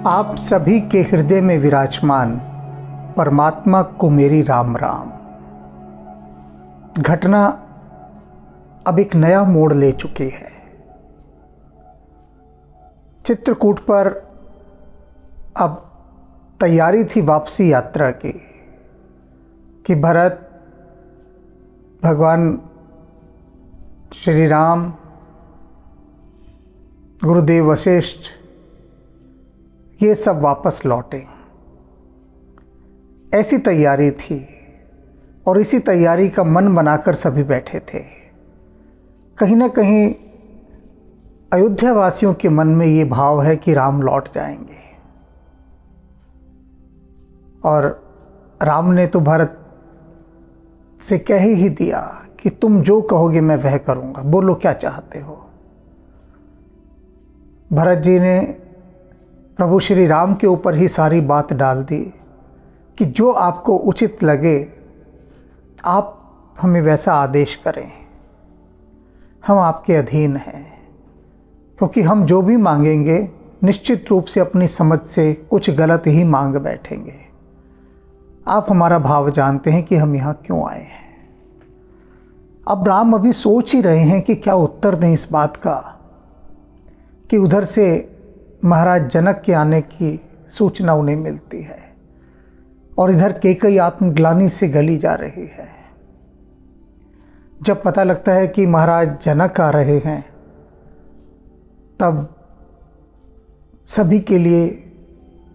आप सभी के हृदय में विराजमान परमात्मा को मेरी राम राम। घटना अब एक नया मोड़ ले चुकी है। चित्रकूट पर अब तैयारी थी वापसी यात्रा की कि भरत, भगवान श्री राम, गुरुदेव वशिष्ठ, ये सब वापस लौटे। ऐसी तैयारी थी और इसी तैयारी का मन बनाकर सभी बैठे थे। कहीं ना कहीं अयोध्या वासियों के मन में ये भाव है कि राम लौट जाएंगे। और राम ने तो भरत से कह ही दिया कि तुम जो कहोगे मैं वह करूंगा, बोलो क्या चाहते हो। भरत जी ने प्रभु श्री राम के ऊपर ही सारी बात डाल दी कि जो आपको उचित लगे आप हमें वैसा आदेश करें, हम आपके अधीन हैं। क्योंकि हम जो भी मांगेंगे निश्चित रूप से अपनी समझ से कुछ गलत ही मांग बैठेंगे। आप हमारा भाव जानते हैं कि हम यहाँ क्यों आए हैं। अब राम अभी सोच ही रहे हैं कि क्या उत्तर दें इस बात का कि उधर से महाराज जनक के आने की सूचना उन्हें मिलती है और इधर कैकेयी आत्मग्लानि से गली जा रही है। जब पता लगता है कि महाराज जनक आ रहे हैं तब सभी के लिए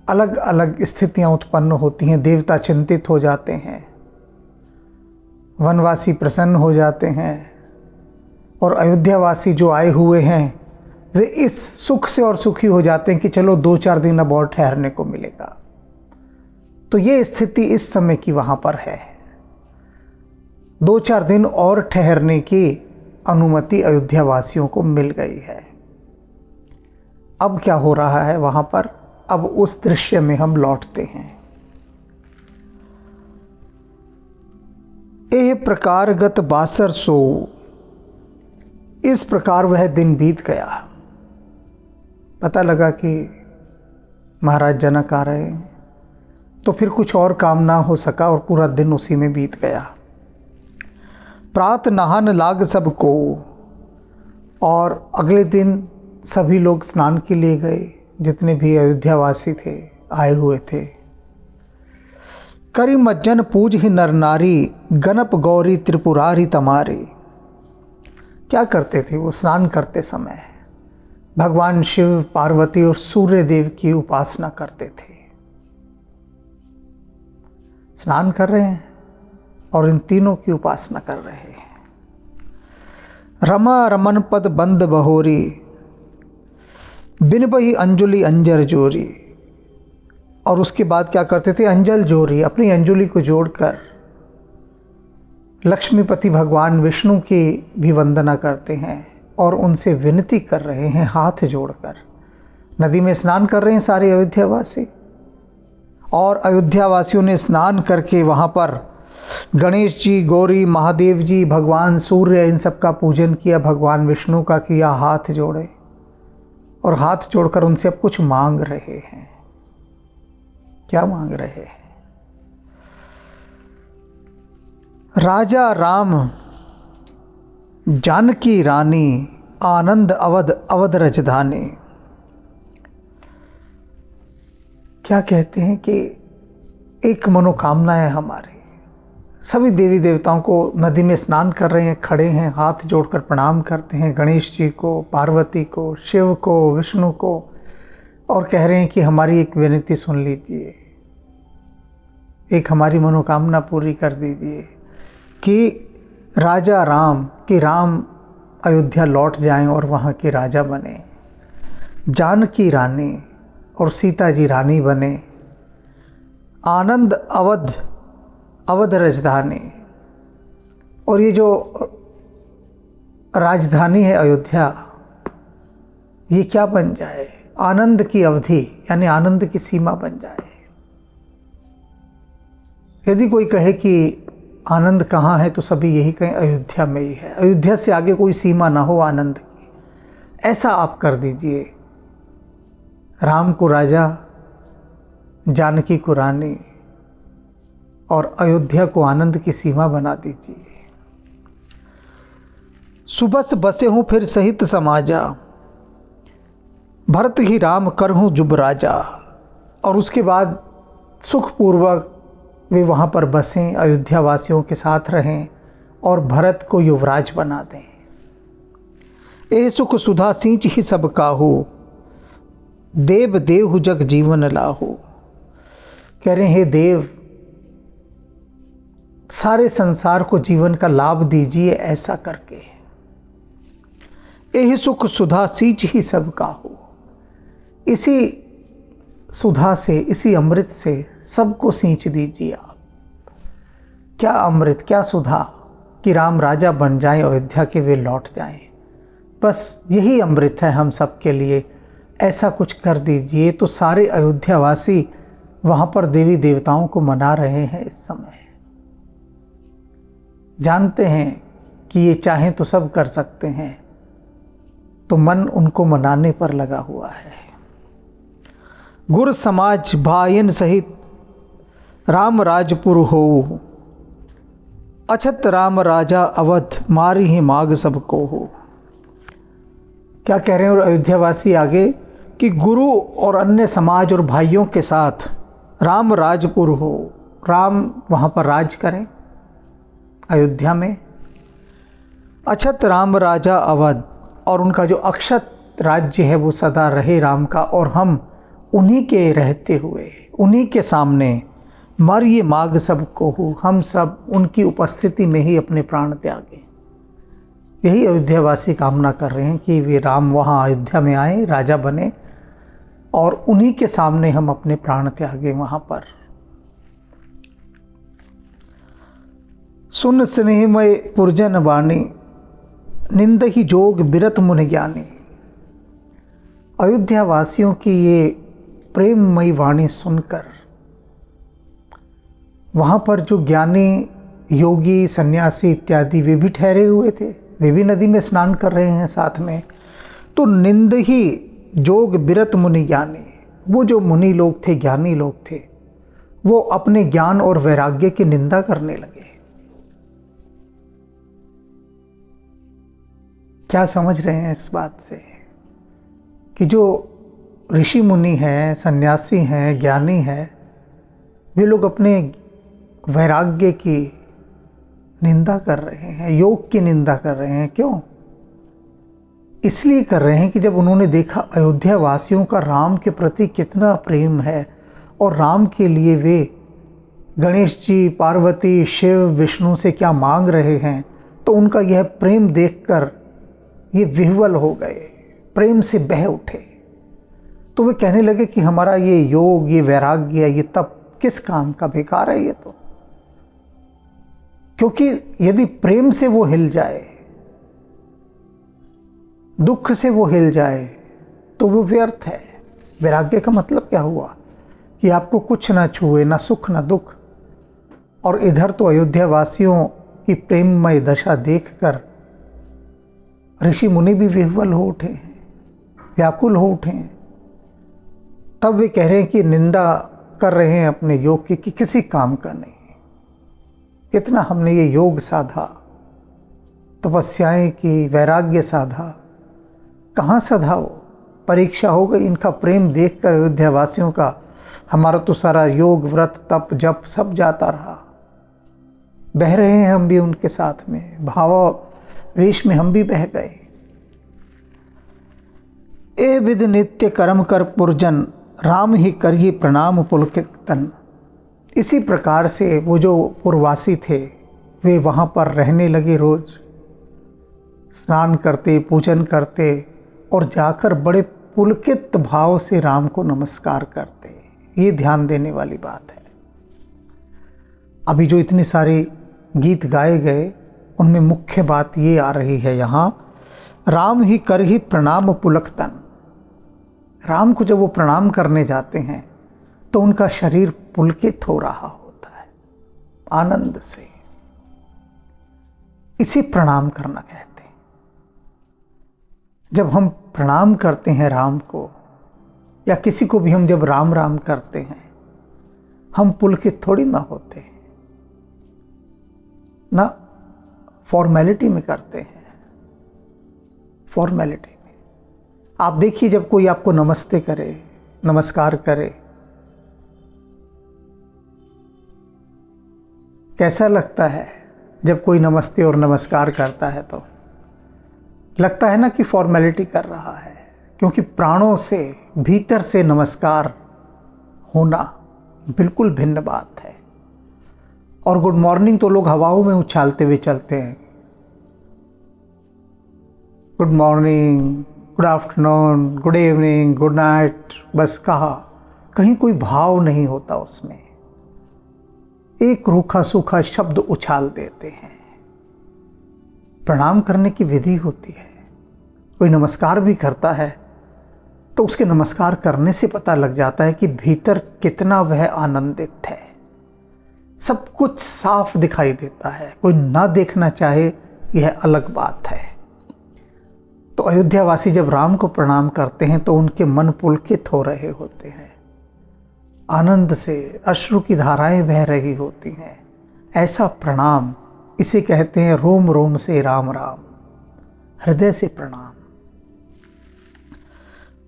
अलग अलग स्थितियां उत्पन्न होती हैं। देवता चिंतित हो जाते हैं, वनवासी प्रसन्न हो जाते हैं और अयोध्यावासी जो आए हुए हैं वे इस सुख से और सुखी हो जाते हैं कि चलो 2-4 दिन अब और ठहरने को मिलेगा। तो ये स्थिति इस समय की वहाँ पर है। 2-4 दिन और ठहरने की अनुमति अयोध्या वासियों को मिल गई है। अब क्या हो रहा है वहाँ पर, अब उस दृश्य में हम लौटते हैं। ए प्रकार गत बासर सो, इस प्रकार वह दिन बीत गया। पता लगा कि महाराज जनक आ रहे हैं तो फिर कुछ और काम ना हो सका और पूरा दिन उसी में बीत गया। प्रात नहान लाग सबको, और अगले दिन सभी लोग स्नान के लिए गए, जितने भी अयोध्यावासी थे आए हुए थे। करी मज्जन पूज ही नर नारी, गणप गौरी त्रिपुरारी तमारी। क्या करते थे वो स्नान करते समय? भगवान शिव, पार्वती और सूर्य देव की उपासना करते थे। स्नान कर रहे हैं और इन तीनों की उपासना कर रहे हैं। रमा रमन पद बंद बहोरी, बिन बही अंजुली अंजर जोरी। और उसके बाद क्या करते थे? अंजल जोरी, अपनी अंजुली को जोड़कर लक्ष्मीपति भगवान विष्णु की भी वंदना करते हैं और उनसे विनती कर रहे हैं हाथ जोड़कर। नदी में स्नान कर रहे हैं सारे अयोध्यावासी, और अयोध्यावासियों ने स्नान करके वहाँ पर गणेश जी, गौरी, महादेव जी, भगवान सूर्य, इन सब का पूजन किया, भगवान विष्णु का किया, हाथ जोड़े और हाथ जोड़कर उनसे अब कुछ मांग रहे हैं। क्या मांग रहे हैं? राजा राम, जानकी रानी, आनंद अवध अवध रजधानी। क्या कहते हैं कि एक मनोकामना है हमारी। सभी देवी देवताओं को नदी में स्नान कर रहे हैं, खड़े हैं, हाथ जोड़कर प्रणाम करते हैं गणेश जी को, पार्वती को, शिव को, विष्णु को, और कह रहे हैं कि हमारी एक विनती सुन लीजिए, एक हमारी मनोकामना पूरी कर दीजिए कि राजा राम, कि राम अयोध्या लौट जाएं और वहाँ के राजा बने, जानकी रानी और सीता जी रानी बने, आनंद अवध अवध राजधानी। और ये जो राजधानी है अयोध्या, ये क्या बन जाए? आनंद की अवधि, यानी आनंद की सीमा बन जाए। यदि कोई कहे कि आनंद कहाँ है तो सभी यही कहें अयोध्या में ही है। अयोध्या से आगे कोई सीमा ना हो आनंद की, ऐसा आप कर दीजिए। राम को राजा जानकी को रानी और अयोध्या को आनंद की सीमा बना दीजिए। सुबस बसे हूँ फिर सहित समाजा, भरत ही राम करहूँ जुब राजा। और उसके बाद सुखपूर्वक वे वहाँ पर बसें, अयोध्या वासियों के साथ रहें और भरत को युवराज बना दें। ए सुख सुधा सींच ही सब काहू, देव देव जग जीवन लाहू। कह रहे हैं, देव सारे संसार को जीवन का लाभ दीजिए ऐसा करके। यही सुख सुधा सींच ही सब काहू, इसी सुधा से, इसी अमृत से सबको सींच दीजिए आप। क्या अमृत, क्या सुधा कि राम राजा बन जाएं, अयोध्या के वे लौट जाएं। बस यही अमृत है हम सब के लिए, ऐसा कुछ कर दीजिए। तो सारे अयोध्यावासी वहाँ पर देवी देवताओं को मना रहे हैं इस समय। जानते हैं कि ये चाहें तो सब कर सकते हैं, तो मन उनको मनाने पर लगा हुआ है। गुर समाज भायन सहित राम राजपुर हो, अछत राम राजा अवध मारी ही माग सबको हो। क्या कह रहे हैं और अयोध्यावासी आगे कि गुरु और अन्य समाज और भाइयों के साथ राम राजपुर हो, राम वहाँ पर राज करें अयोध्या में। अछत राम राजा अवध, और उनका जो अक्षत राज्य है वो सदा रहे राम का, और हम उन्हीं के रहते हुए, उन्हीं के सामने मर ये माग सबको हो, हम सब उनकी उपस्थिति में ही अपने प्राण त्यागें। यही अयोध्यावासी कामना कर रहे हैं कि वे राम वहाँ अयोध्या में आए, राजा बने, और उन्हीं के सामने हम अपने प्राण त्यागें वहाँ पर। सुन स्नेहमय पुरजन वाणी, निंद ही जोग बिरत मुनि ज्ञानी। अयोध्या वासियों की ये प्रेममयी वाणी सुनकर वहाँ पर जो ज्ञानी, योगी, सन्यासी इत्यादि वे भी ठहरे हुए थे, वे भी नदी में स्नान कर रहे हैं साथ में। तो निंद ही जोग बिरत मुनि ज्ञानी, वो जो मुनि लोग थे, ज्ञानी लोग थे, वो अपने ज्ञान और वैराग्य की निंदा करने लगे। क्या समझ रहे हैं इस बात से कि जो ऋषि मुनि हैं, सन्यासी हैं, ज्ञानी हैं, वे लोग अपने वैराग्य की निंदा कर रहे हैं, योग की निंदा कर रहे हैं। क्यों? इसलिए कर रहे हैं कि जब उन्होंने देखा अयोध्या वासियों का राम के प्रति कितना प्रेम है और राम के लिए वे गणेश जी, पार्वती, शिव, विष्णु से क्या मांग रहे हैं, तो उनका यह प्रेम देखकर ये विह्वल हो गए, प्रेम से बह उठे। तो वे कहने लगे कि हमारा ये योग, ये वैराग्य, ये तप किस काम का, बेकार है ये तो। क्योंकि यदि प्रेम से वो हिल जाए, दुख से वो हिल जाए, तो वो व्यर्थ है। वैराग्य का मतलब क्या हुआ कि आपको कुछ ना छुए, ना सुख ना दुख। और इधर तो अयोध्या वासियों की प्रेममय दशा देखकर ऋषि मुनि भी विह्वल हो उठे हैं, व्याकुल हो उठे हैं। तब वे कह रहे हैं कि निंदा कर रहे हैं अपने योग की कि किसी काम का नहीं। कितना हमने ये योग साधा, तपस्याएं की, वैराग्य साधा, कहाँ साधा वो? परीक्षा हो गई इनका प्रेम देखकर अयोध्या वासियों का। हमारा तो सारा योग, व्रत, तप, जप सब जाता रहा। बह रहे हैं हम भी उनके साथ में, भावावेश में हम भी बह गए। ए विद नित्य कर्म कर पुरजन, राम ही करिए प्रणाम पुलकितन। इसी प्रकार से वो जो पूर्ववासी थे वे वहाँ पर रहने लगे, रोज स्नान करते, पूजन करते और जाकर बड़े पुलकित भाव से राम को नमस्कार करते। ये ध्यान देने वाली बात है। अभी जो इतनी सारे गीत गाए गए उनमें मुख्य बात ये आ रही है यहाँ, राम ही कर ही प्रणाम पुलकतन। राम को जब वो प्रणाम करने जाते हैं तो उनका शरीर पुलकित हो रहा होता है आनंद से। इसे प्रणाम करना कहते हैं। जब हम प्रणाम करते हैं राम को, या किसी को भी हम जब राम राम करते हैं, हम पुलकित थोड़ी ना होते हैं, ना फॉर्मेलिटी में करते हैं। फॉर्मेलिटी में आप देखिए, जब कोई आपको नमस्ते करे, नमस्कार करे, कैसा लगता है? जब कोई नमस्ते और नमस्कार करता है तो लगता है ना कि फॉर्मेलिटी कर रहा है, क्योंकि प्राणों से, भीतर से नमस्कार होना बिल्कुल भिन्न बात है। और गुड मॉर्निंग तो लोग हवाओं में उछालते हुए चलते हैं। Good morning, good afternoon, good evening, good night, बस कहा, कहीं कोई भाव नहीं होता उसमें। एक रूखा सूखा शब्द उछाल देते हैं। प्रणाम करने की विधि होती है। कोई नमस्कार भी करता है तो उसके नमस्कार करने से पता लग जाता है कि भीतर कितना वह आनंदित है। सब कुछ साफ दिखाई देता है। कोई ना देखना चाहे, यह अलग बात है। तो अयोध्यावासी जब राम को प्रणाम करते हैं तो उनके मन पुलकित हो रहे होते हैं, आनंद से अश्रु की धाराएं बह रही होती हैं। ऐसा प्रणाम, इसे कहते हैं रोम रोम से राम राम, हृदय से प्रणाम।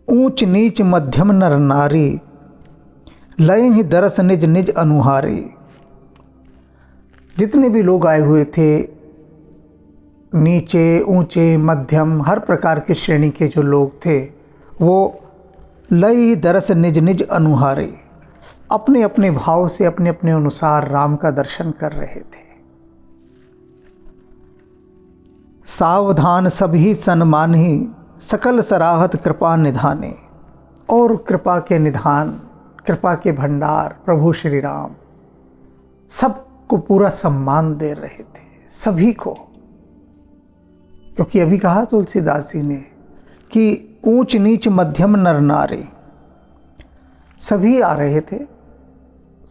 ऊंच नीच मध्यम नर नारी, लय ही दरस निज निज अनुहारी। जितने भी लोग आए हुए थे, नीचे, ऊंचे, मध्यम, हर प्रकार के श्रेणी के जो लोग थे, वो लय ही दरस निज निज अनुहारी, अपने अपने भाव से, अपने अपने अनुसार राम का दर्शन कर रहे थे। सावधान सभी सन्मान ही, सकल सराहत कृपा निधाने। और कृपा के निधान, कृपा के भंडार प्रभु श्री राम सबको पूरा सम्मान दे रहे थे, सभी को। क्योंकि अभी कहा तुलसीदास जी ने कि ऊंच नीच मध्यम नर नारी, सभी आ रहे थे।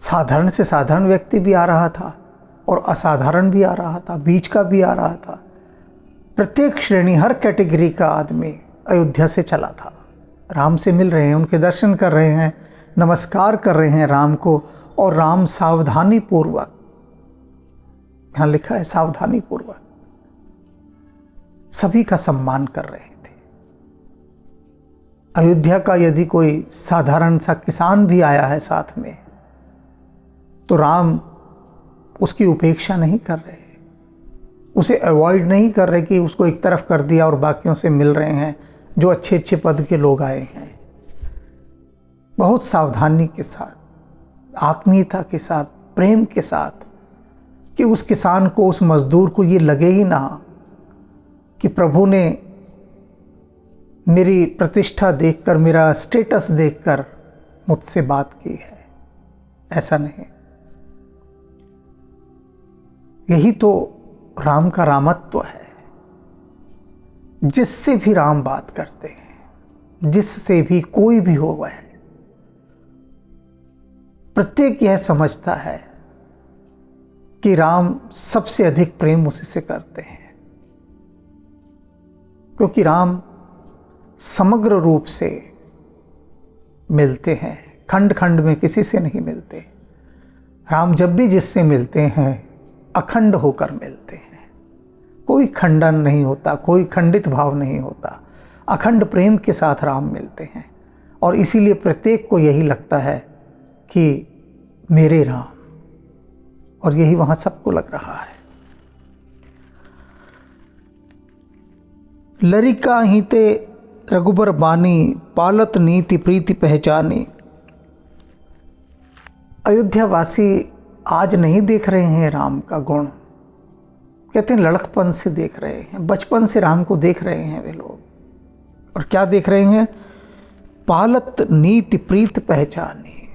साधारण से साधारण व्यक्ति भी आ रहा था और असाधारण भी आ रहा था, बीच का भी आ रहा था। प्रत्येक श्रेणी, हर कैटेगरी का आदमी अयोध्या से चला था। राम से मिल रहे हैं, उनके दर्शन कर रहे हैं, नमस्कार कर रहे हैं राम को। और राम सावधानी पूर्वक, यहाँ लिखा है सावधानी पूर्वक, सभी का सम्मान कर रहे थे। अयोध्या का यदि कोई साधारण सा किसान भी आया है साथ में, तो राम उसकी उपेक्षा नहीं कर रहे, उसे अवॉइड नहीं कर रहे कि उसको एक तरफ कर दिया और बाकियों से मिल रहे हैं जो अच्छे अच्छे पद के लोग आए हैं। बहुत सावधानी के साथ, आत्मीयता के साथ, प्रेम के साथ, कि उस किसान को, उस मजदूर को ये लगे ही ना कि प्रभु ने मेरी प्रतिष्ठा देखकर, मेरा स्टेटस देखकर मुझसे बात की है। ऐसा नहीं। यही तो राम का रामत्व है। जिससे भी राम बात करते हैं, जिससे भी कोई भी हो, वह प्रत्येक यह समझता है कि राम सबसे अधिक प्रेम उसी से करते हैं। क्योंकि राम समग्र रूप से मिलते हैं, खंड खंड में किसी से नहीं मिलते। राम जब भी जिससे मिलते हैं, अखंड होकर मिलते हैं। कोई खंडन नहीं होता, कोई खंडित भाव नहीं होता। अखंड प्रेम के साथ राम मिलते हैं। और इसीलिए प्रत्येक को यही लगता है कि मेरे राम, और यही वहाँ सबको लग रहा है। लरिका ही ते रघुबर बानी, पालत नीति प्रीति पहचानी। अयोध्यावासी आज नहीं देख रहे हैं राम का गुण, कहते हैं लड़कपन से देख रहे हैं, बचपन से राम को देख रहे हैं वे लोग। और क्या देख रहे हैं? पालत नीति प्रीत पहचानी।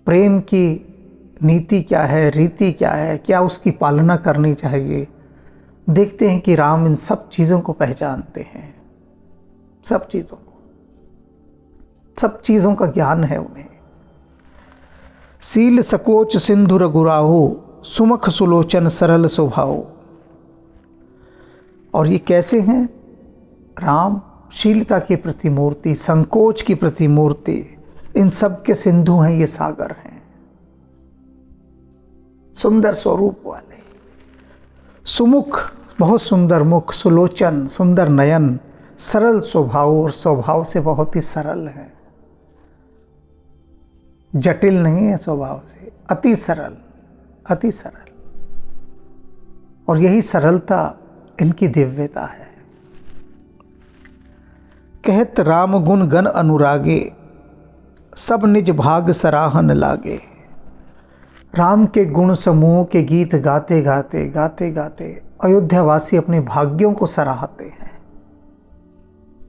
प्रेम की नीति क्या है, रीति क्या है, क्या उसकी पालना करनी चाहिए। देखते हैं कि राम इन सब चीज़ों को पहचानते हैं, सब चीज़ों को, सब चीज़ों का ज्ञान है उन्हें। सील सकोच सिंधु रघुराहु, सुमुख सुलोचन सरल स्वभाव। और ये कैसे हैं? राम शीलता की प्रतिमूर्ति, संकोच की प्रतिमूर्ति, इन सब के सिंधु हैं, ये सागर हैं। सुंदर स्वरूप वाले, सुमुख, बहुत सुंदर मुख, सुलोचन, सुंदर नयन, सरल स्वभाव, और स्वभाव से बहुत ही सरल है, जटिल नहीं है स्वभाव से, अति सरल, अति सरल। और यही सरलता इनकी दिव्यता है। कहत राम गुण गण अनुरागे, सब निज भाग सराहन लागे। राम के गुण समूह के गीत गाते गाते गाते गाते अयोध्यावासी अपने भाग्यों को सराहते हैं।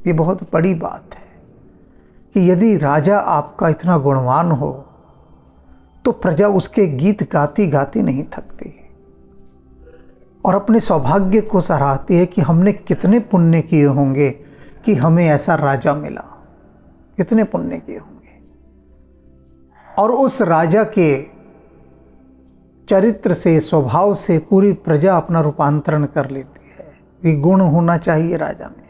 ये बहुत बड़ी बात है कि यदि राजा आपका इतना गुणवान हो तो प्रजा उसके गीत गाती गाती नहीं थकती और अपने सौभाग्य को सराहती है कि हमने कितने पुण्य किए होंगे कि हमें ऐसा राजा मिला, कितने पुण्य किए होंगे। और उस राजा के चरित्र से, स्वभाव से पूरी प्रजा अपना रूपांतरण कर लेती है। ये गुण होना चाहिए राजा में।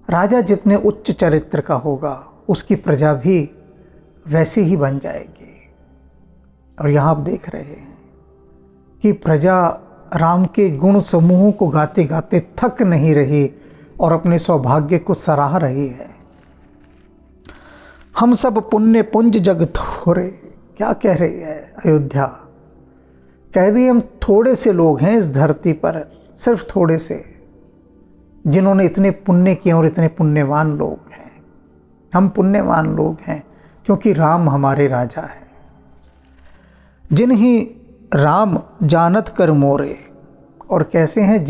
राजा जितने उच्च चरित्र का होगा उसकी प्रजा भी वैसे ही बन जाएगी। और यहाँ आप देख रहे हैं कि प्रजा राम के गुण समूहों को गाते गाते थक नहीं रही और अपने सौभाग्य को सराह रही है। हम सब पुण्य पुंज जग थोरे, क्या कह रही है अयोध्या? कह रही हम थोड़े से लोग हैं इस धरती पर, सिर्फ थोड़े से, जिन्होंने इतने पुण्य किए और इतने पुण्यवान लोग हैं। हम पुण्यवान लोग हैं क्योंकि राम हमारे राजा हैं। जिन्हीं राम जानत कर मोरे, और कैसे हैं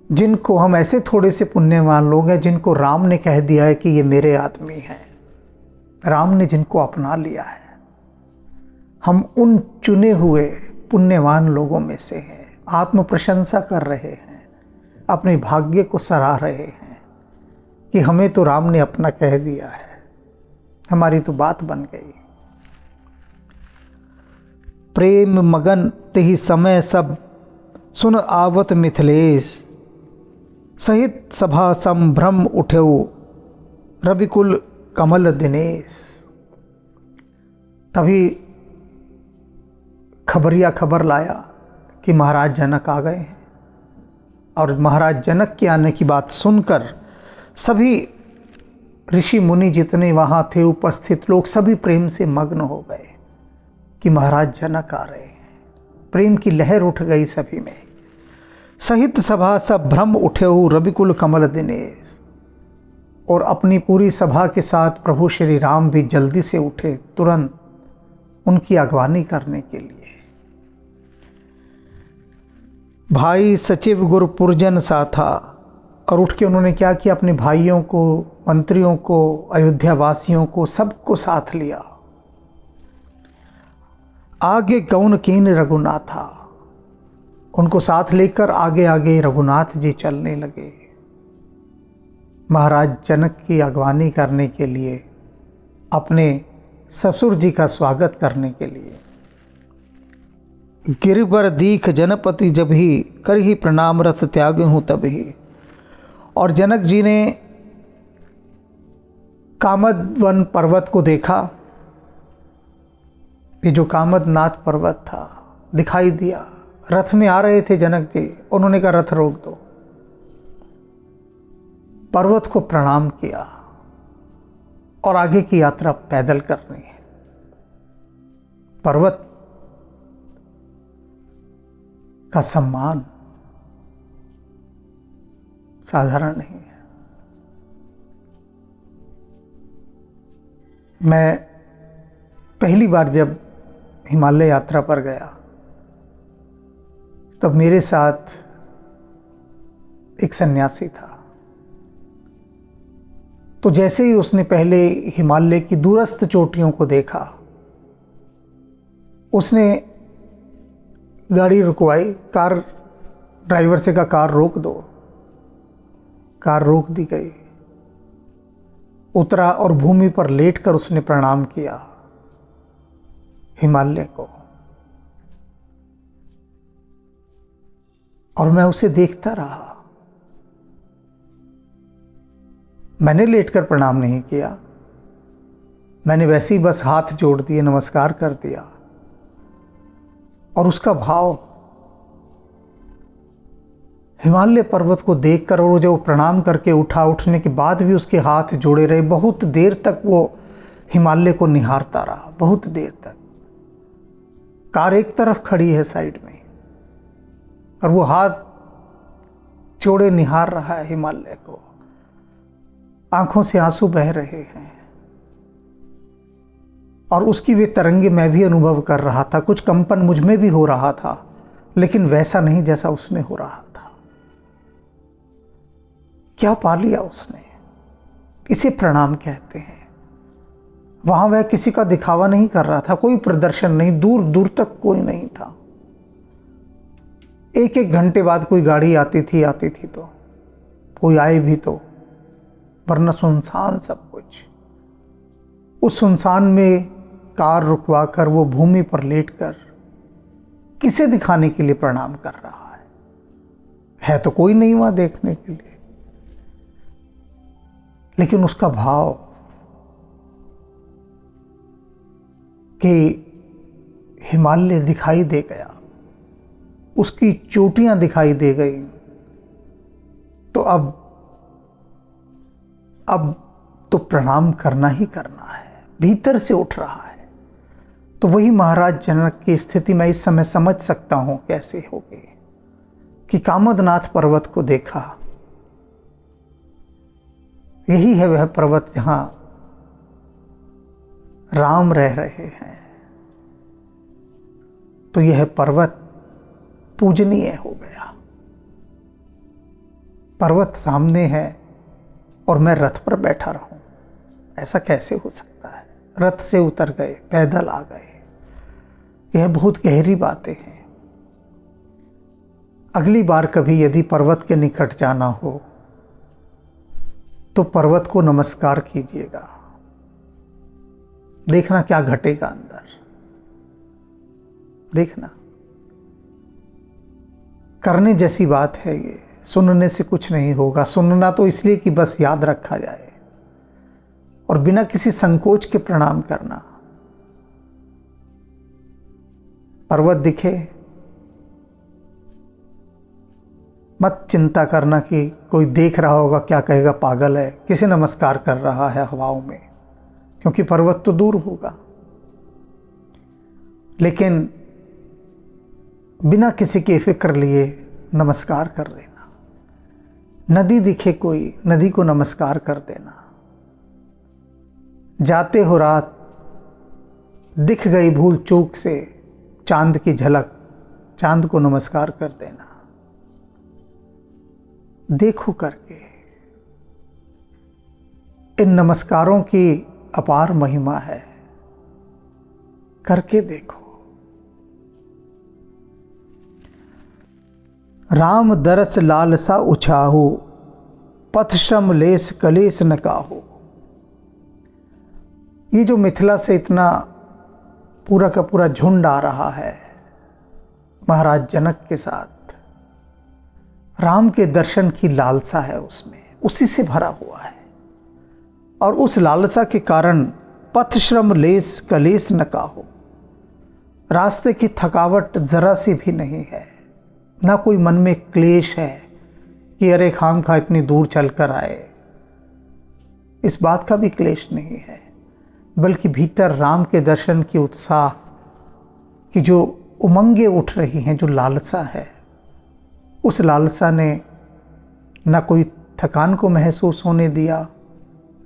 जिनको हम ऐसे थोड़े से पुण्यवान लोग हैं जिनको राम ने कह दिया है कि ये मेरे आदमी हैं। राम ने जिनको अपना लिया है, हम उन चुने हुए पुण्यवान लोगों में से हैं। आत्म प्रशंसा कर रहे हैं, अपने भाग्य को सराह रहे हैं कि हमें तो राम ने अपना कह दिया है, हमारी तो बात बन गई। प्रेम मगन तेहि समय सब, सुन आवत मिथिलेश। सहित सभा संभ्रम उठेऊ, रविकुल कमल दिनेश। तभी खबरिया खबर लाया कि महाराज जनक आ गए हैं। और महाराज जनक के आने की बात सुनकर सभी ऋषि मुनि जितने वहाँ थे उपस्थित लोग सभी प्रेम से मग्न हो गए कि महाराज जनक आ रहे हैं। प्रेम की लहर उठ गई सभी में। सहित सभा सब भ्रम उठेऊ, रविकुल कमल दिनेश। और अपनी पूरी सभा के साथ प्रभु श्री राम भी जल्दी से उठे, तुरंत उनकी अगवानी करने के लिए। भाई सचिव गुरु पुरजन सा था, और उठ के उन्होंने क्या किया, अपने भाइयों को, मंत्रियों को, अयोध्या वासियों को, सबको साथ लिया। आगे गौन कीन रघुनाथा, उनको साथ लेकर आगे आगे रघुनाथ जी चलने लगे महाराज जनक की अगवानी करने के लिए, अपने ससुर जी का स्वागत करने के लिए। गिरबर दीख जनपति जब ही, कर ही प्रणाम रथ त्याग हूँ तभी। और जनक जी ने कामदवन पर्वत को देखा। ये जो कामदनाथ पर्वत था दिखाई दिया। रथ में आ रहे थे जनक जी, उन्होंने कहा रथ रोक दो। पर्वत को प्रणाम किया और आगे की यात्रा पैदल करनी है। पर्वत का सम्मान साधारण नहीं है। मैं पहली बार जब हिमालय यात्रा पर गया तब मेरे साथ एक सन्यासी था। तो जैसे ही उसने पहले हिमालय की दूरस्थ चोटियों को देखा, उसने गाड़ी रुकवाई, कार ड्राइवर से कहा कार रोक दो। कार रोक दी गई। उतरा और भूमि पर लेटकर उसने प्रणाम किया हिमालय को। और मैं उसे देखता रहा। मैंने लेटकर प्रणाम नहीं किया, मैंने वैसे ही बस हाथ जोड़ दिए, नमस्कार कर दिया और उसका भाव हिमालय पर्वत को देखकर, और जो प्रणाम करके उठा, उठने के बाद भी उसके हाथ जोड़े रहे। बहुत देर तक वो हिमालय को निहारता रहा, बहुत देर तक। कार एक तरफ खड़ी है साइड में, और वो हाथ जोड़े निहार रहा है हिमालय को। आंखों से आंसू बह रहे हैं, और उसकी वे तरंगे मैं भी अनुभव कर रहा था। कुछ कंपन मुझ में भी हो रहा था, लेकिन वैसा नहीं जैसा उसमें हो रहा था। क्या पा लिया उसने, इसे प्रणाम कहते हैं। वहां वह किसी का दिखावा नहीं कर रहा था, कोई प्रदर्शन नहीं, दूर दूर तक कोई नहीं था। एक एक घंटे बाद कोई गाड़ी आती थी तो कोई आए भी तो, वरना सुनसान सब कुछ। उस सुनसान में कार रुकवा कर वो भूमि पर लेटकर किसे दिखाने के लिए प्रणाम कर रहा है तो कोई नहीं वहां देखने के लिए। लेकिन उसका भाव कि हिमालय दिखाई दे गया, उसकी चोटियां दिखाई दे गई, तो अब तो प्रणाम करना ही करना है, भीतर से उठ रहा है। तो वही महाराज जनक की स्थिति मैं इस समय समझ सकता हूं कैसे होगी, कि कामदनाथ पर्वत को देखा। यही है वह पर्वत जहां राम रह रहे हैं। तो यह पर्वत पूजनीय हो गया। पर्वत सामने है और मैं रथ पर बैठा रहूं, ऐसा कैसे हो सकता है? रथ से उतर गए, पैदल आ गए। यह बहुत गहरी बातें हैं। अगली बार कभी यदि पर्वत के निकट जाना हो तो पर्वत को नमस्कार कीजिएगा, देखना क्या घटेगा अंदर, देखना। करने जैसी बात है ये, सुनने से कुछ नहीं होगा। सुनना तो इसलिए कि बस याद रखा जाए, और बिना किसी संकोच के प्रणाम करना। पर्वत दिखे, मत चिंता करना कि कोई देख रहा होगा, क्या कहेगा, पागल है, किसे नमस्कार कर रहा है हवाओं में, क्योंकि पर्वत तो दूर होगा। लेकिन बिना किसी की फिक्र लिए नमस्कार कर लेना। नदी दिखे कोई, नदी को नमस्कार कर देना। जाते हो रात, दिख गई भूल चूक से चांद की झलक, चांद को नमस्कार कर देना। देखो करके, इन नमस्कारों की अपार महिमा है, करके देखो। राम दरस लालसा उछाहू, पथ श्रम लेस कलेस न काहू। ये जो मिथिला से इतना पूरा का पूरा झुंड आ रहा है महाराज जनक के साथ, राम के दर्शन की लालसा है उसमें, उसी से भरा हुआ है। और उस लालसा के कारण पथ श्रम लेस कलेस न काहू, रास्ते की थकावट जरा सी भी नहीं है, ना कोई मन में क्लेश है कि अरे खाम खा इतनी दूर चल कर आए, इस बात का भी क्लेश नहीं है। बल्कि भीतर राम के दर्शन की उत्साह की जो उमंगे उठ रही हैं, जो लालसा है, उस लालसा ने ना कोई थकान को महसूस होने दिया,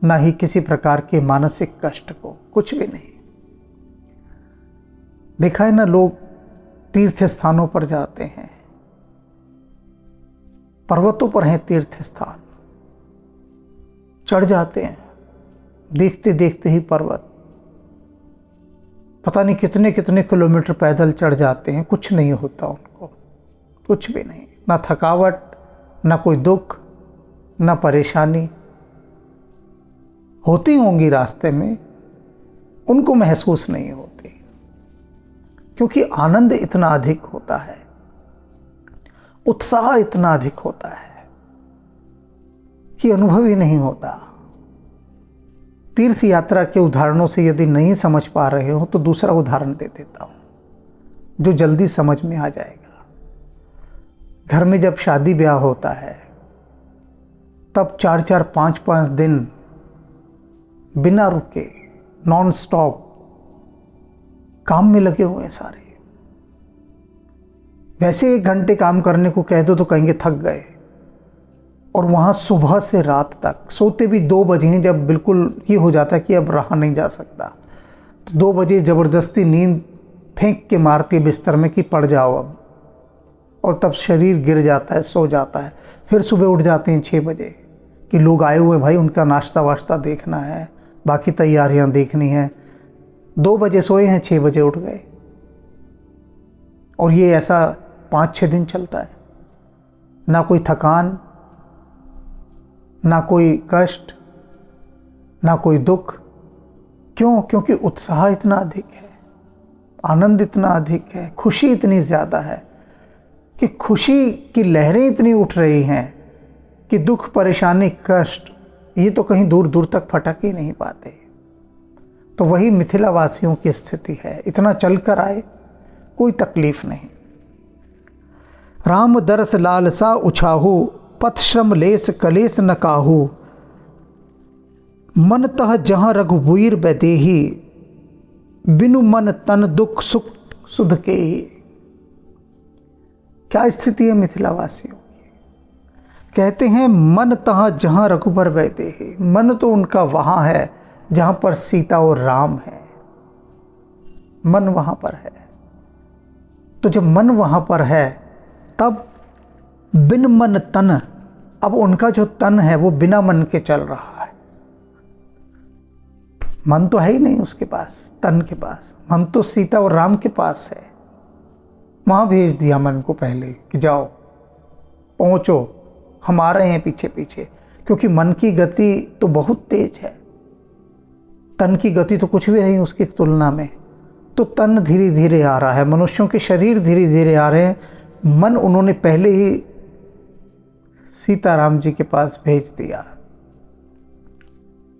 ना ही किसी प्रकार के मानसिक कष्ट को, कुछ भी नहीं। देखा है ना, लोग तीर्थ स्थानों पर जाते हैं, पर्वतों पर हैं तीर्थ स्थान, चढ़ जाते हैं, देखते देखते ही पर्वत, पता नहीं कितने कितने किलोमीटर पैदल चढ़ जाते हैं, कुछ नहीं होता उनको, कुछ भी नहीं, ना थकावट, ना कोई दुख, ना परेशानी। होती होंगी रास्ते में, उनको महसूस नहीं होती, क्योंकि आनंद इतना अधिक होता है, उत्साह इतना अधिक होता है कि अनुभव ही नहीं होता। तीर्थ यात्रा के उदाहरणों से यदि नहीं समझ पा रहे हो तो दूसरा उदाहरण दे देता हूं। जो जल्दी समझ में आ जाएगा। घर में जब शादी ब्याह होता है तब 4-4, 5-5 दिन बिना रुके नॉन स्टॉप काम में लगे हुए हैं सारे। वैसे 1 घंटे काम करने को कह दो तो कहेंगे थक गए, और वहाँ सुबह से रात तक सोते भी 2 बजे हैं, जब बिल्कुल ये हो जाता है कि अब रहा नहीं जा सकता, तो 2 बजे ज़बरदस्ती नींद फेंक के मारती है बिस्तर में कि पड़ जाओ अब, और तब शरीर गिर जाता है, सो जाता है। फिर सुबह उठ जाते हैं 6 बजे कि लोग आए हुए भाई, उनका नाश्ता वाश्ता देखना है, बाकी तैयारियां देखनी है। 2 बजे सोए हैं, 6 बजे उठ गए, और ये ऐसा 5-6 दिन चलता है। ना कोई थकान, ना कोई कष्ट, ना कोई दुख। क्यों? क्योंकि उत्साह इतना अधिक है, आनंद इतना अधिक है, खुशी इतनी ज़्यादा है कि खुशी की लहरें इतनी उठ रही हैं कि दुख, परेशानी, कष्ट ये तो कहीं दूर दूर तक फटक ही नहीं पाते। तो वही मिथिला वासियों की स्थिति है। इतना चल कर आए, कोई तकलीफ नहीं। राम दरस लालसा उछाहू, पथ श्रम लेस कलेस न काहू, मन तह जहाँ रघुबीर बैदेही, बिनु मन तन दुख सुख सुध के ही। क्या स्थिति है मिथिला वासियों की? कहते हैं मन तहाँ जहाँ रघुबर बैदेही, मन तो उनका वहाँ है जहाँ पर सीता और राम है, मन वहाँ पर है। तो जब मन वहाँ पर है तब बिन मन तन, अब उनका जो तन है वो बिना मन के चल रहा है। मन तो है ही नहीं उसके पास, तन के पास। मन तो सीता और राम के पास है। वहाँ भेज दिया मन को पहले कि जाओ, पहुँचो, हम आ रहे हैं पीछे पीछे। क्योंकि मन की गति तो बहुत तेज है, तन की गति तो कुछ भी नहीं उसकी तुलना में। तो तन धीरे धीरे आ रहा है, मनुष्यों के शरीर धीरे धीरे आ रहे हैं। मन उन्होंने पहले ही सीताराम जी के पास भेज दिया।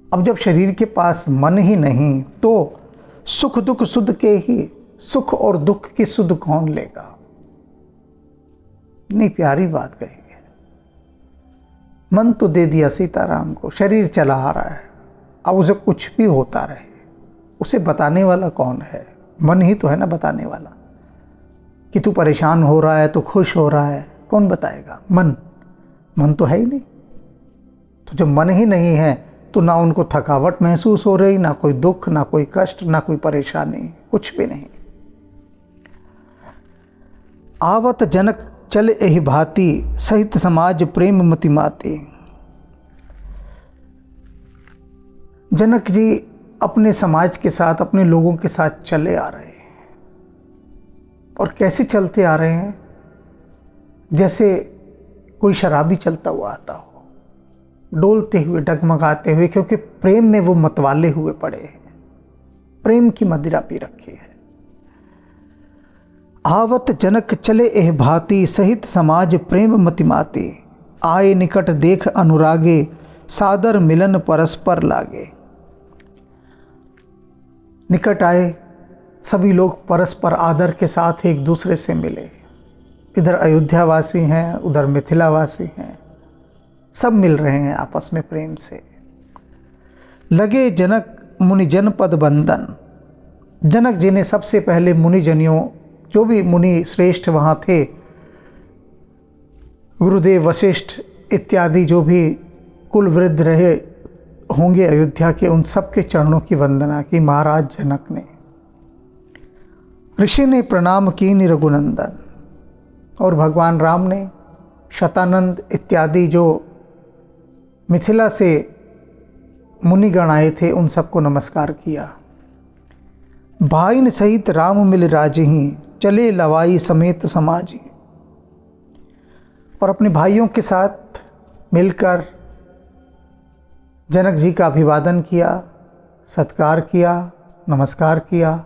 अब जब शरीर के पास मन ही नहीं तो सुख दुख सुध के ही, सुख और दुख की सुध कौन लेगा? इतनी प्यारी बात कही है। मन तो दे दिया सीताराम को, शरीर चला आ रहा है, अब उसे कुछ भी होता रहे, उसे बताने वाला कौन है? मन ही तो है ना बताने वाला। कि तू परेशान हो रहा है, तो खुश हो रहा है, कौन बताएगा? मन तो है ही नहीं। तो जब मन ही नहीं है तो ना उनको थकावट महसूस हो रही, ना कोई दुख, ना कोई कष्ट, ना कोई परेशानी, कुछ भी नहीं। आवत जनक चल एहि भांति, सहित समाज प्रेम मति माती। जनक जी अपने समाज के साथ, अपने लोगों के साथ चले आ रहे हैं। और कैसे चलते आ रहे हैं? जैसे कोई शराबी चलता हुआ आता हो, डोलते हुए, डगमगाते हुए, क्योंकि प्रेम में वो मतवाले हुए पड़े हैं, प्रेम की मदिरा पी रखी है। आवत जनक चले एह भांति, सहित समाज प्रेम मति माती। आए निकट देख अनुरागे, सादर मिलन परस्पर लागे। निकट आए, सभी लोग परस्पर आदर के साथ एक दूसरे से मिले। इधर अयोध्या वासी हैं, उधर मिथिला वासी हैं, सब मिल रहे हैं आपस में प्रेम से। लगे जनक मुनि जनपद बंदन। जनक जी ने सबसे पहले मुनिजनियों, जो भी मुनि श्रेष्ठ वहाँ थे, गुरुदेव वशिष्ठ इत्यादि जो भी कुल वृद्ध रहे होंगे अयोध्या के, उन सब के चरणों की वंदना की महाराज जनक ने। ऋषि ने प्रणाम की रघुनंदन, और भगवान राम ने, शतानंद इत्यादि जो मिथिला से मुनिगण आए थे, उन सबको नमस्कार किया। भाइन सहित राम मिल राजही, चले लवाई समेत समाजी। और अपने भाइयों के साथ मिलकर जनक जी का अभिवादन किया, सत्कार किया, नमस्कार किया,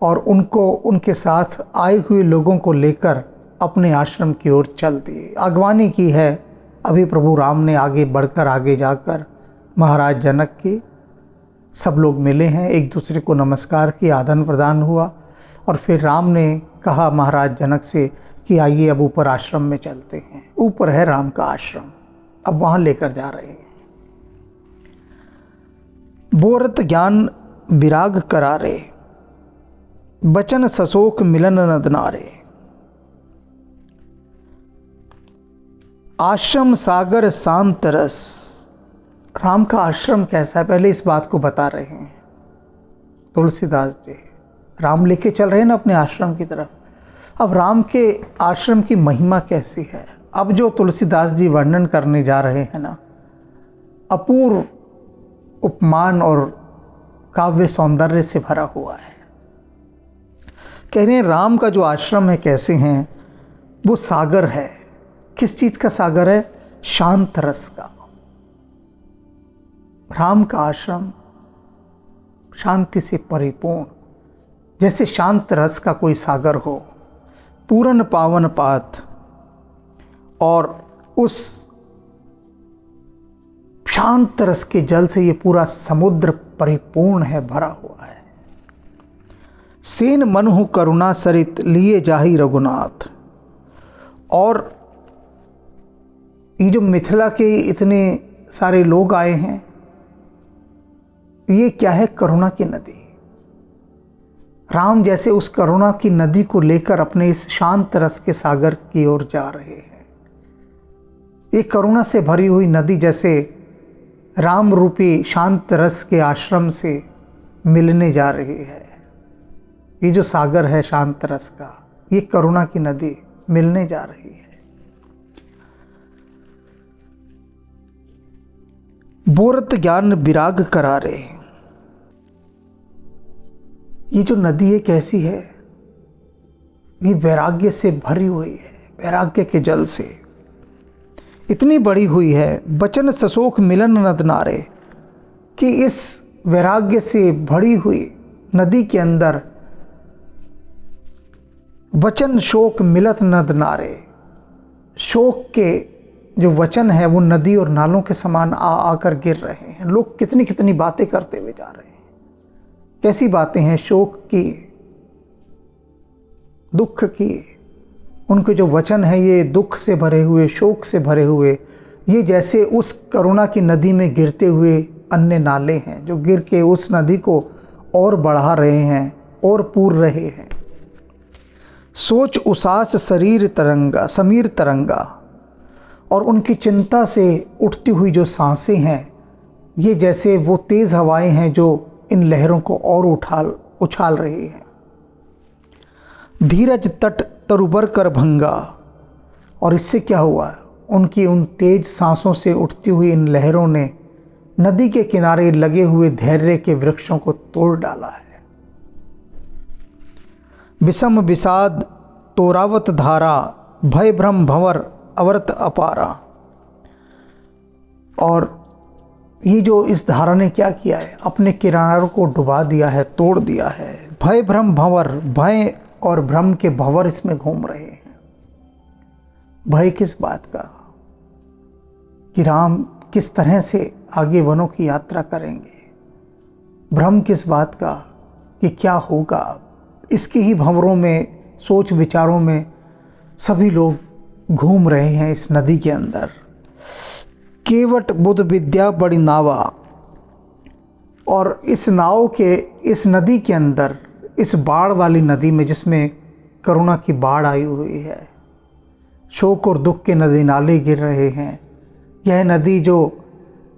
और उनको, उनके साथ आए हुए लोगों को लेकर अपने आश्रम की ओर चल दिए। अगवानी की है अभी प्रभु राम ने, आगे बढ़कर, आगे जाकर महाराज जनक की। सब लोग मिले हैं, एक दूसरे को नमस्कार किया, आदान प्रदान हुआ, और फिर राम ने कहा महाराज जनक से कि आइए अब ऊपर आश्रम में चलते हैं। ऊपर है राम का आश्रम, अब वहाँ लेकर जा रहे हैं। बोरत ज्ञान विराग करारे, बचन सशोक मिलन नदनारे। आश्रम सागर शांत रस। राम का आश्रम कैसा है, पहले इस बात को बता रहे हैं तुलसीदास जी। राम लेके चल रहे हैं ना अपने आश्रम की तरफ। अब राम के आश्रम की महिमा कैसी है, अब जो तुलसीदास जी वर्णन करने जा रहे हैं ना, अपूर्व उपमान और काव्य सौंदर्य से भरा हुआ है। कह रहे हैं राम का जो आश्रम है कैसे हैं, वो सागर है। किस चीज़ का सागर है? शांत रस का। राम का आश्रम शांति से परिपूर्ण, जैसे शांत रस का कोई सागर हो, पूरन पावन पात, और उस शांत रस के जल से ये पूरा समुद्र परिपूर्ण है, भरा हुआ है। सेन मनहु करुणा सरित लिए जाहि रघुनाथ। और ये जो मिथिला के इतने सारे लोग आए हैं, ये क्या है? करुणा की नदी। राम जैसे उस करुणा की नदी को लेकर अपने इस शांत रस के सागर की ओर जा रहे हैं। ये करुणा से भरी हुई नदी जैसे राम रूपी शांत रस के आश्रम से मिलने जा रही है। ये जो सागर है शांत रस का, ये करुणा की नदी मिलने जा रही है। बोरत ज्ञान विराग करारे। ये जो नदी है कैसी है? ये वैराग्य से भरी हुई है, वैराग्य के जल से इतनी बड़ी हुई है। बचन सशोक मिलन नदनारे, कि इस वैराग्य से भरी हुई नदी के अंदर वचन शोक मिलत नदनारे, शोक के जो वचन है वो नदी और नालों के समान आकर गिर रहे हैं। लोग कितनी कितनी बातें करते हुए जा रहे हैं। कैसी बातें हैं? शोक की, दुख की। उनके जो वचन है ये दुख से भरे हुए, शोक से भरे हुए, ये जैसे उस करुणा की नदी में गिरते हुए अन्य नाले हैं, जो गिर के उस नदी को और बढ़ा रहे हैं और पूर रहे हैं। सोच उसास शरीर तरंगा, समीर तरंगा। और उनकी चिंता से उठती हुई जो सांसें हैं, ये जैसे वो तेज़ हवाएं हैं जो इन लहरों को और उछाल रही हैं। धीरज तट तरुबर कर भंगा। और इससे क्या हुआ? उनकी उन तेज सांसों से उठती हुई इन लहरों ने नदी के किनारे लगे हुए धैर्य के वृक्षों को तोड़ डाला है। विषम विषाद तोरावत धारा, भय भ्रम भंवर अवरत अपारा। और ये जो इस धारा ने क्या किया है? अपने किनारों को डुबा दिया है, तोड़ दिया है। भय भ्रम भंवर, भय और भ्रम के भंवर इसमें घूम रहे हैं। भय किस बात का? कि राम किस तरह से आगे वनों की यात्रा करेंगे। भ्रम किस बात का? कि क्या होगा। इसकी ही भंवरों में, सोच विचारों में सभी लोग घूम रहे हैं इस नदी के अंदर। केवट बुद्ध विद्या बड़ी नावा। और इस नाव के, इस नदी के अंदर, इस बाढ़ वाली नदी में जिसमें करुणा की बाढ़ आई हुई है, शोक और दुख के नदी नाले गिर रहे हैं, यह नदी जो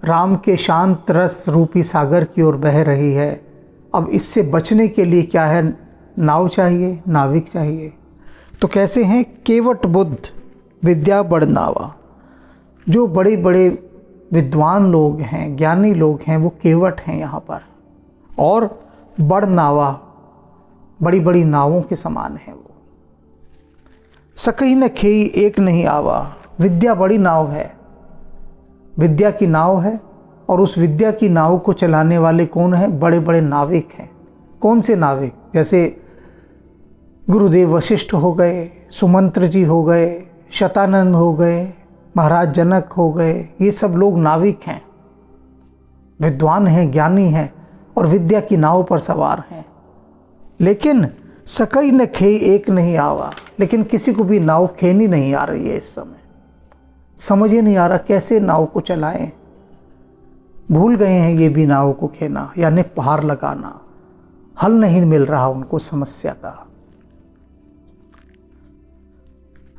राम के शांत रस रूपी सागर की ओर बह रही है, अब इससे बचने के लिए क्या है? नाव चाहिए, नाविक चाहिए। तो कैसे हैं? केवट बुद्ध विद्या बड़ नावा। जो बड़े बड़े विद्वान लोग हैं, ज्ञानी लोग हैं, वो केवट हैं यहाँ पर। और बड़ नावा, बड़ी बड़ी नावों के समान है वो। सकही न खेई एक नहीं आवा। विद्या बड़ी नाव है, विद्या की नाव है। और उस विद्या की नाव को चलाने वाले कौन है? बड़े बड़े नाविक हैं। कौन से नाविक? जैसे गुरुदेव वशिष्ठ हो गए, सुमंत्र जी हो गए, शतानंद हो गए, महाराज जनक हो गए। ये सब लोग नाविक हैं, विद्वान हैं, ज्ञानी हैं और विद्या की नाव पर सवार हैं। लेकिन सकई न खे एक नहीं आवा, लेकिन किसी को भी नाव खेनी नहीं आ रही है इस समय। समझ ही नहीं आ रहा कैसे नाव को चलाएं। भूल गए हैं ये भी नाव को खेना, यानी पार लगाना। हल नहीं मिल रहा उनको समस्या का।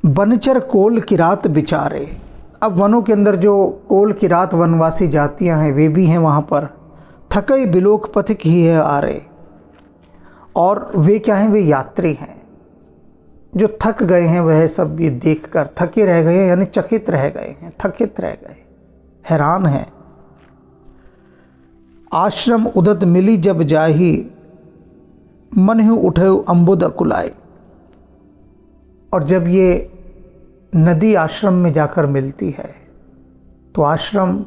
बनचर कोल की रात बिचारे, अब वनों के अंदर जो कोल की रात वनवासी जातियां हैं वे भी हैं वहाँ पर। थकई बिलोक पथिक ही है आरे, और वे क्या हैं, वे यात्री हैं जो थक गए हैं। वह सब ये देखकर थके रह गए हैं, यानी चकित रह गए हैं, थकित रह गए, हैरान हैं। आश्रम उदत मिली जब जाही, मन ही उठे अम्बुद अकुलाए। और जब ये नदी आश्रम में जाकर मिलती है तो आश्रम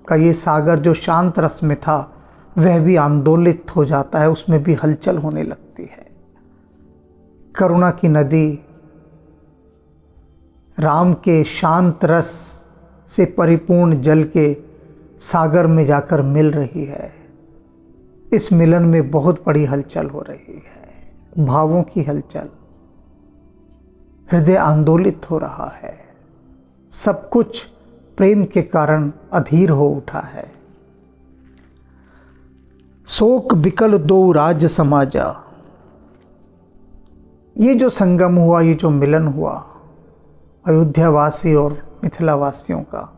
का ये सागर जो शांत रस में था वह भी आंदोलित हो जाता है, उसमें भी हलचल होने लगती है। करुणा की नदी राम के शांत रस से परिपूर्ण जल के सागर में जाकर मिल रही है। इस मिलन में बहुत बड़ी हलचल हो रही है, भावों की हलचल। हृदय आंदोलित हो रहा है, सब कुछ प्रेम के कारण अधीर हो उठा है। शोक बिकल दो राज समाजा, ये जो संगम हुआ, ये जो मिलन हुआ अयोध्यावासी और मिथिलावासियों का,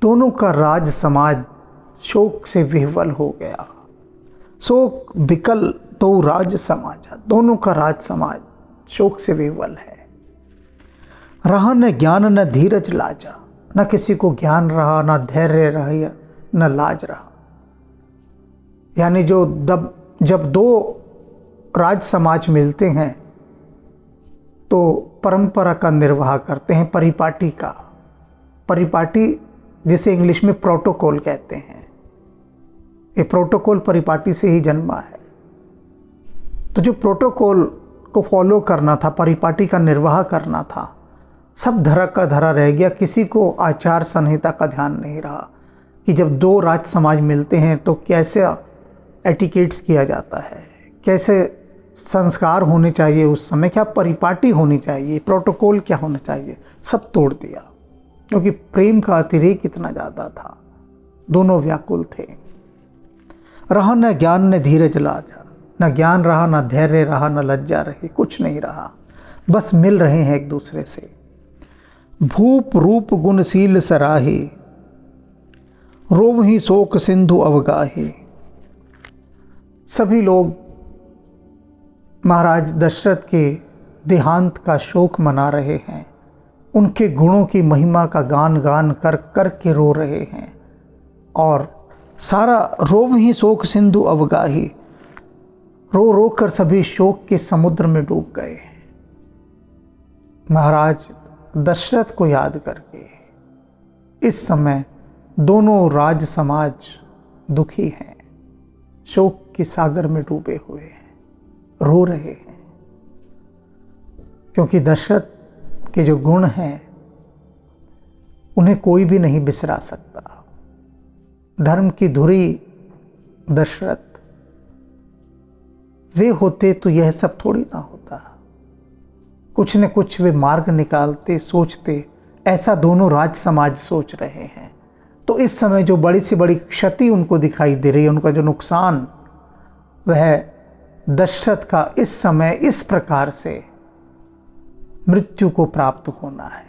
दोनों का राज समाज शोक से विह्वल हो गया। शोक बिकल दो राज समाजा, दोनों का राज समाज शोक से विह्वल है। रहा न ज्ञान न धीरज लाजा, न किसी को ज्ञान रहा, न धैर्य रहा, न लाज रहा। यानी जब दो राज समाज मिलते हैं तो परंपरा का निर्वाह करते हैं, परिपाटी का। परिपाटी जिसे इंग्लिश में प्रोटोकॉल कहते हैं, ये प्रोटोकॉल परिपाटी से ही जन्मा है। तो जो प्रोटोकॉल को फॉलो करना था, परिपाटी का निर्वाह करना था, सब धरा का धरा रह गया। किसी को आचार संहिता का ध्यान नहीं रहा कि जब दो राज समाज मिलते हैं तो कैसे एटिकेट्स किया जाता है, कैसे संस्कार होने चाहिए उस समय, क्या परिपाटी होनी चाहिए, प्रोटोकॉल क्या होना चाहिए, सब तोड़ दिया। क्योंकि प्रेम का अतिरेक इतना ज़्यादा था, दोनों व्याकुल थे। रहा न ज्ञान न धीरज लाजा, न ज्ञान रहा, न धैर्य रहा, न लज्जा रही, कुछ नहीं रहा, बस मिल रहे हैं एक दूसरे से। भूप रूप गुणशील सराही, रोवहि शोक सिंधु अवगाही। सभी लोग महाराज दशरथ के देहांत का शोक मना रहे हैं, उनके गुणों की महिमा का गान गान कर कर के रो रहे हैं। और सारा रोवहि शोक सिंधु अवगाही, रो रो कर सभी शोक के समुद्र में डूब गए हैं। महाराज दशरथ को याद करके इस समय दोनों राज समाज दुखी हैं, शोक के सागर में डूबे हुए हैं, रो रहे हैं। क्योंकि दशरथ के जो गुण हैं उन्हें कोई भी नहीं बिसरा सकता। धर्म की धुरी दशरथ, वे होते तो यह सब थोड़ी ना होता। कुछ न कुछ वे मार्ग निकालते, सोचते। ऐसा दोनों राज समाज सोच रहे हैं। तो इस समय जो बड़ी से बड़ी क्षति उनको दिखाई दे रही है, उनका जो नुकसान, वह दशरथ का इस समय इस प्रकार से मृत्यु को प्राप्त होना है।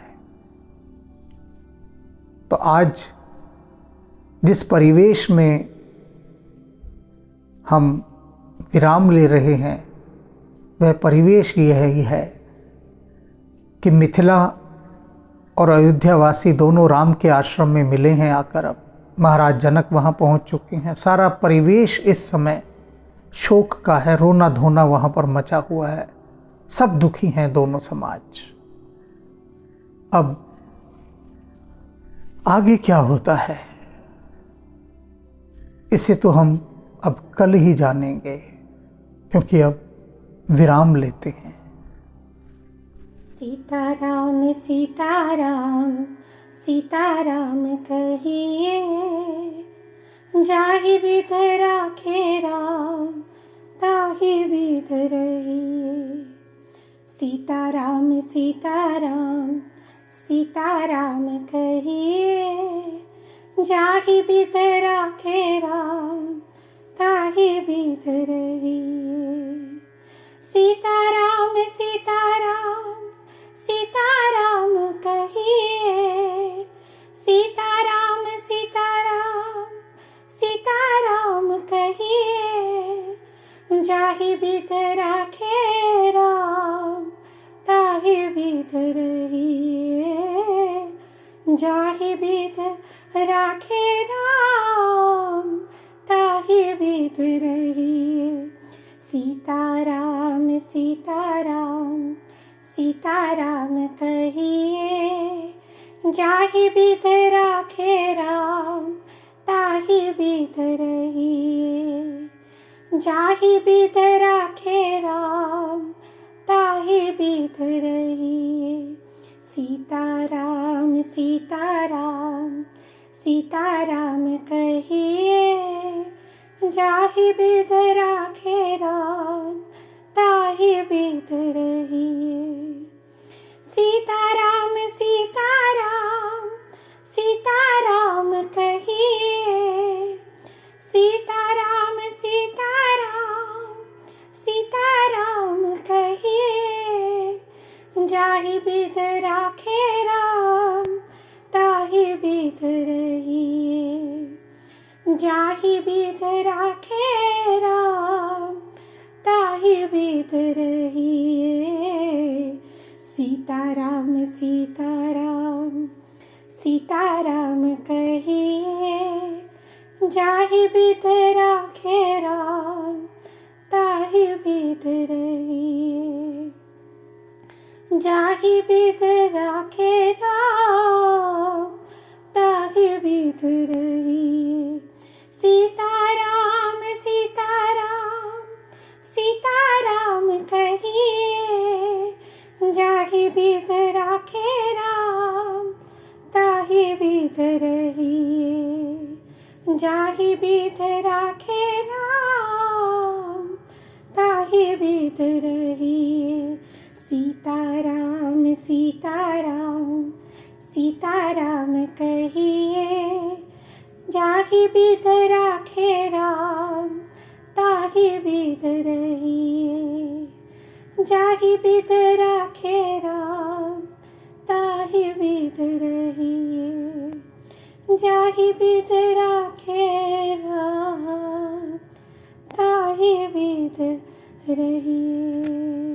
तो आज जिस परिवेश में हम विराम ले रहे हैं वह परिवेश यह ही है कि मिथिला और अयोध्यावासी दोनों राम के आश्रम में मिले हैं आकर। अब महाराज जनक वहाँ पहुँच चुके हैं। सारा परिवेश इस समय शोक का है, रोना धोना वहाँ पर मचा हुआ है, सब दुखी हैं दोनों समाज। अब आगे क्या होता है इसे तो हम अब कल ही जानेंगे, क्योंकि अब विराम लेते हैं। सीताराम सीताराम सीताराम कहिए, जाहि बिध राखे राम ताहि विध रहिए। सीताराम सीताराम सीताराम कहिए, जाहि विध राखे राम ताहि विध रहिए। सीताराम सीताराम सीताराम कहिए, सीताराम सीताराम सीताराम कहिए, जाहि विध राखे राम ताहि विध रहिए। जाहि विध राखे राम ताहि विध रहिए। सीताराम सीताराम सीताराम कहिए, जाहि विध राखे राम ताहि विध रहिए। जाहि विध राखे राम ताहि विध रहिए। सीताराम सीताराम सीताराम कहिए, जाहि विध राखे राम ताहि विध रहिए। सीताराम सीताराम सीताराम कहिए, सीताराम सीताराम सीताराम कहिए, जाहि विध राखे राम ताहि विध रहिए। जाहि विध राखे राम ताहि विध रहिए। सीताराम सीताराम सीताराम कहिए, जाहि विध राखे राम ताहि विध रहिए। जाहि विध राखे राम ताहि विध रहिए। सीताराम सीताराम सीताराम कहिए, जाहि विध राखे राम ताहि विध रहिए। जाहि विध राखे राम ताहि विध रहिए। सीताराम सीताराम सीताराम कहिए, जाहि विध राखे राम ताहि विध रहिए। जाहि विध राखे राम ताहि विध रहिए। जाहि विध राखे राम ताहि विध रहिए।